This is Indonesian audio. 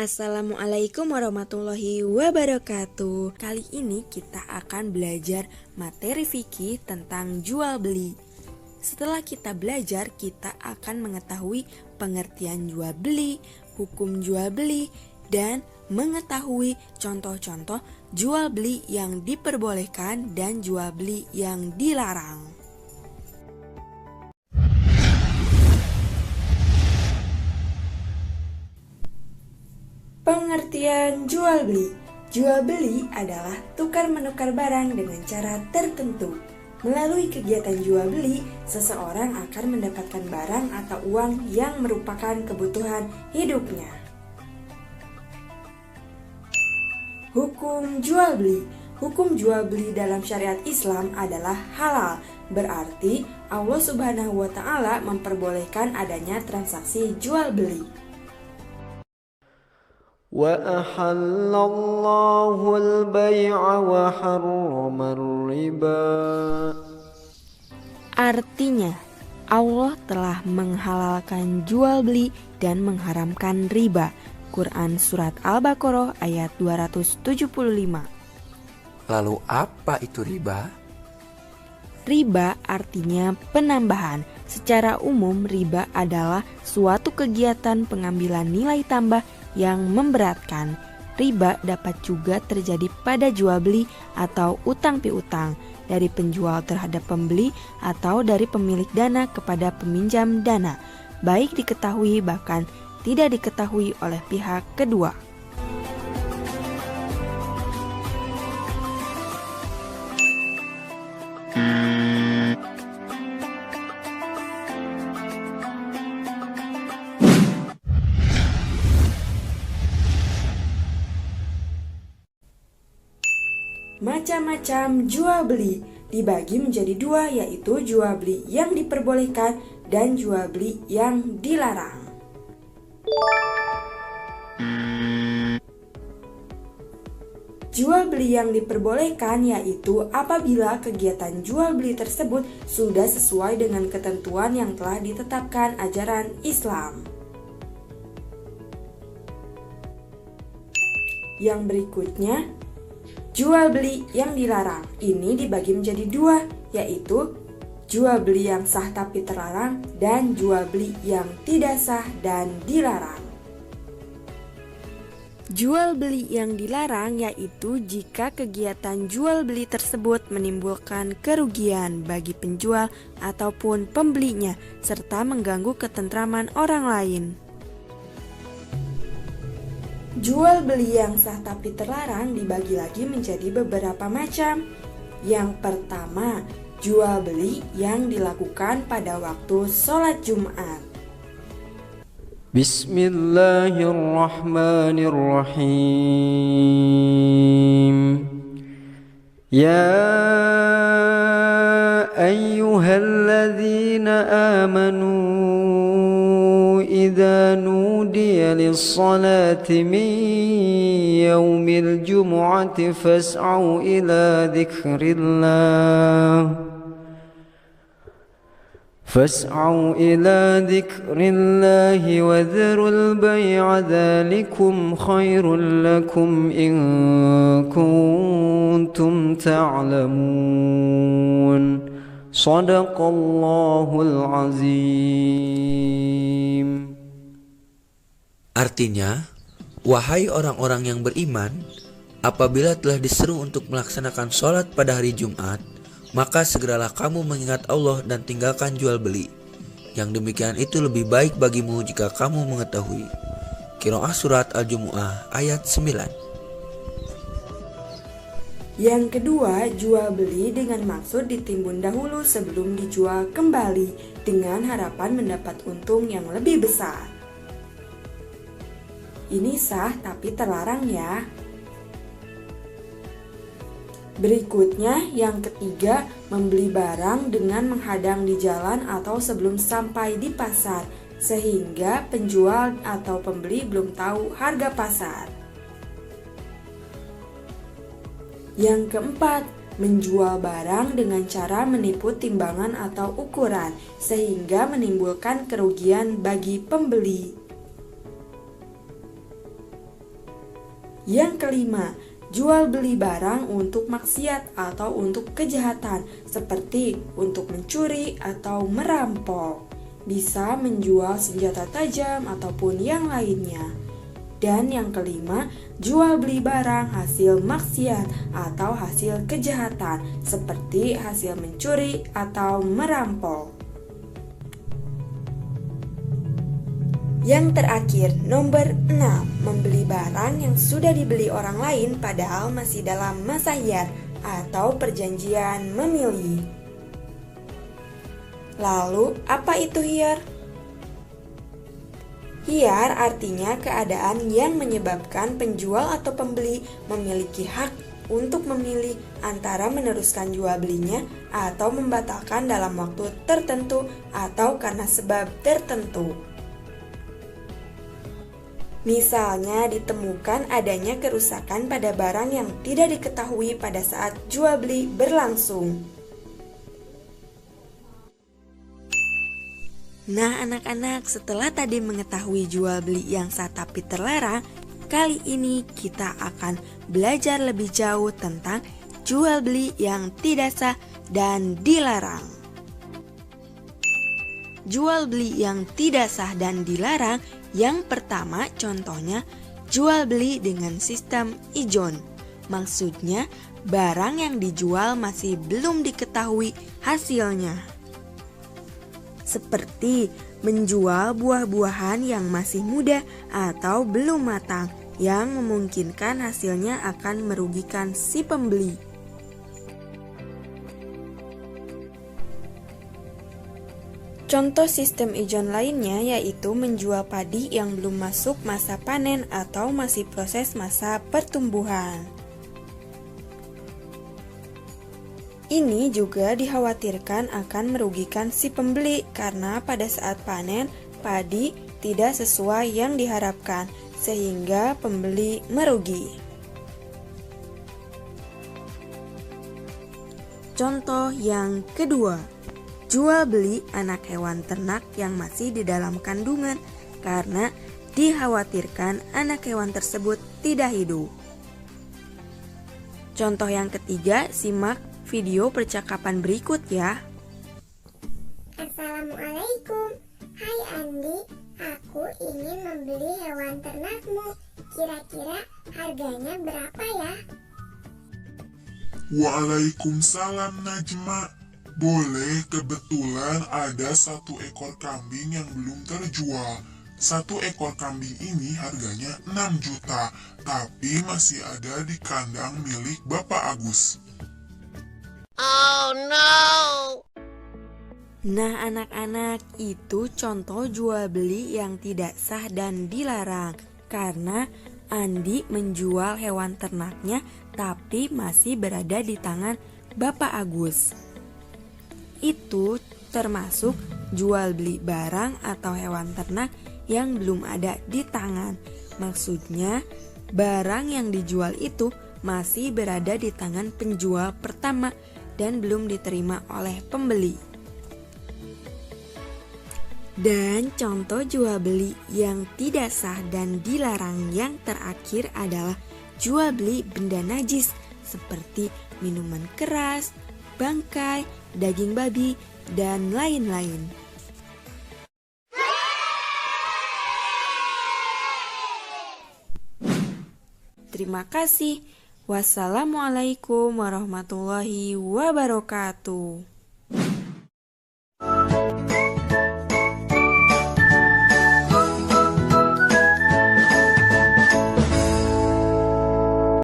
Assalamualaikum warahmatullahi wabarakatuh. Kali ini kita akan belajar materi fikih tentang jual beli. Setelah kita belajar, kita akan mengetahui pengertian jual beli, hukum jual beli, dan mengetahui contoh-contoh jual beli yang diperbolehkan dan jual beli yang dilarang. Pengertian jual beli. Jual beli adalah tukar-menukar barang dengan cara tertentu. Melalui kegiatan jual beli, seseorang akan mendapatkan barang atau uang yang merupakan kebutuhan hidupnya. Hukum jual beli. Hukum jual beli dalam syariat Islam adalah halal. Berarti Allah Subhanahu wa Ta'ala memperbolehkan adanya transaksi jual beli. وَأَحَلَّ اللَّهُ الْبَيْعَ وَحَرَّمَ الرِّبَا. Artinya, Allah telah menghalalkan jual beli dan mengharamkan riba. Quran Surat Al-Baqarah ayat 275. Lalu apa itu riba? Riba artinya penambahan. Secara umum, riba adalah suatu kegiatan pengambilan nilai tambah yang memberatkan. Riba dapat juga terjadi pada jual beli atau utang piutang dari penjual terhadap pembeli atau dari pemilik dana kepada peminjam dana, baik diketahui bahkan tidak diketahui oleh pihak kedua. Macam-macam jual beli dibagi menjadi dua, yaitu jual beli yang diperbolehkan dan jual beli yang dilarang. Jual beli yang diperbolehkan yaitu apabila kegiatan jual beli tersebut sudah sesuai dengan ketentuan yang telah ditetapkan ajaran Islam. Yang berikutnya, jual beli yang dilarang. Ini dibagi menjadi dua, yaitu jual beli yang sah tapi terlarang dan jual beli yang tidak sah dan dilarang. Jual beli yang dilarang yaitu jika kegiatan jual beli tersebut menimbulkan kerugian bagi penjual ataupun pembelinya serta mengganggu ketentraman orang lain. Jual beli yang sah tapi terlarang dibagi lagi menjadi beberapa macam. Yang pertama, jual beli yang dilakukan pada waktu sholat Jumat. Bismillahirrahmanirrahim. Ya ayyuhalladzina amanu إذا نودي للصلاة من يوم الجمعة فاسعوا إلى ذكر الله وذروا البيع ذلكم خير لكم إن كنتم تعلمون Shadaqallahul azim. Artinya, wahai orang-orang yang beriman, apabila telah diseru untuk melaksanakan sholat pada hari Jumat, maka segeralah kamu mengingat Allah dan tinggalkan jual beli. Yang demikian itu lebih baik bagimu jika kamu mengetahui. Qiraah Surat Al-Jumu'ah ayat 9. Yang kedua, jual beli dengan maksud ditimbun dahulu sebelum dijual kembali dengan harapan mendapat untung yang lebih besar. Ini sah tapi terlarang ya. Berikutnya, yang ketiga, membeli barang dengan menghadang di jalan atau sebelum sampai di pasar, sehingga penjual atau pembeli belum tahu harga pasar. Yang keempat, menjual barang dengan cara menipu timbangan atau ukuran, sehingga menimbulkan kerugian bagi pembeli. Yang kelima, jual beli barang untuk maksiat atau untuk kejahatan, seperti untuk mencuri atau merampok. Bisa menjual senjata tajam ataupun yang lainnya. Dan yang kelima, jual beli barang hasil maksiat atau hasil kejahatan, seperti hasil mencuri atau merampok. Yang terakhir, nomor 6, membeli barang yang sudah dibeli orang lain padahal masih dalam masa hiyar atau perjanjian memilih. Lalu, apa itu hiyar? Hiyar artinya keadaan yang menyebabkan penjual atau pembeli memiliki hak untuk memilih antara meneruskan jual belinya atau membatalkan dalam waktu tertentu atau karena sebab tertentu. Misalnya ditemukan adanya kerusakan pada barang yang tidak diketahui pada saat jual beli berlangsung. Nah anak-anak, setelah tadi mengetahui jual beli yang sah tapi terlarang, kali ini kita akan belajar lebih jauh tentang jual beli yang tidak sah dan dilarang. Jual beli yang tidak sah dan dilarang, yang pertama contohnya jual beli dengan sistem ijon. Maksudnya barang yang dijual masih belum diketahui hasilnya. Seperti menjual buah-buahan yang masih muda atau belum matang, yang memungkinkan hasilnya akan merugikan si pembeli. Contoh sistem ijon lainnya yaitu menjual padi yang belum masuk masa panen atau masih proses masa pertumbuhan. Ini juga dikhawatirkan akan merugikan si pembeli karena pada saat panen padi tidak sesuai yang diharapkan sehingga pembeli merugi. Contoh yang kedua, jual beli anak hewan ternak yang masih di dalam kandungan karena dikhawatirkan anak hewan tersebut tidak hidup. Contoh yang ketiga, simak video percakapan berikut ya. Assalamualaikum. Hai Andi, aku ingin membeli hewan ternakmu. Kira-kira harganya berapa ya? Waalaikumsalam Najma. Boleh, kebetulan ada 1 ekor kambing yang belum terjual. 1 ekor kambing ini harganya 6 juta, tapi masih ada di kandang milik Bapak Agus. Oh no! Nah anak-anak, itu contoh jual beli yang tidak sah dan dilarang karena Andi menjual hewan ternaknya tapi masih berada di tangan Bapak Agus. Itu termasuk jual beli barang atau hewan ternak yang belum ada di tangan. Maksudnya barang yang dijual itu masih berada di tangan penjual pertama dan belum diterima oleh pembeli. Dan contoh jual beli yang tidak sah dan dilarang yang terakhir adalah jual beli benda najis seperti minuman keras, bangkai, daging babi, dan lain-lain. Terima kasih. Wassalamualaikum warahmatullahi wabarakatuh.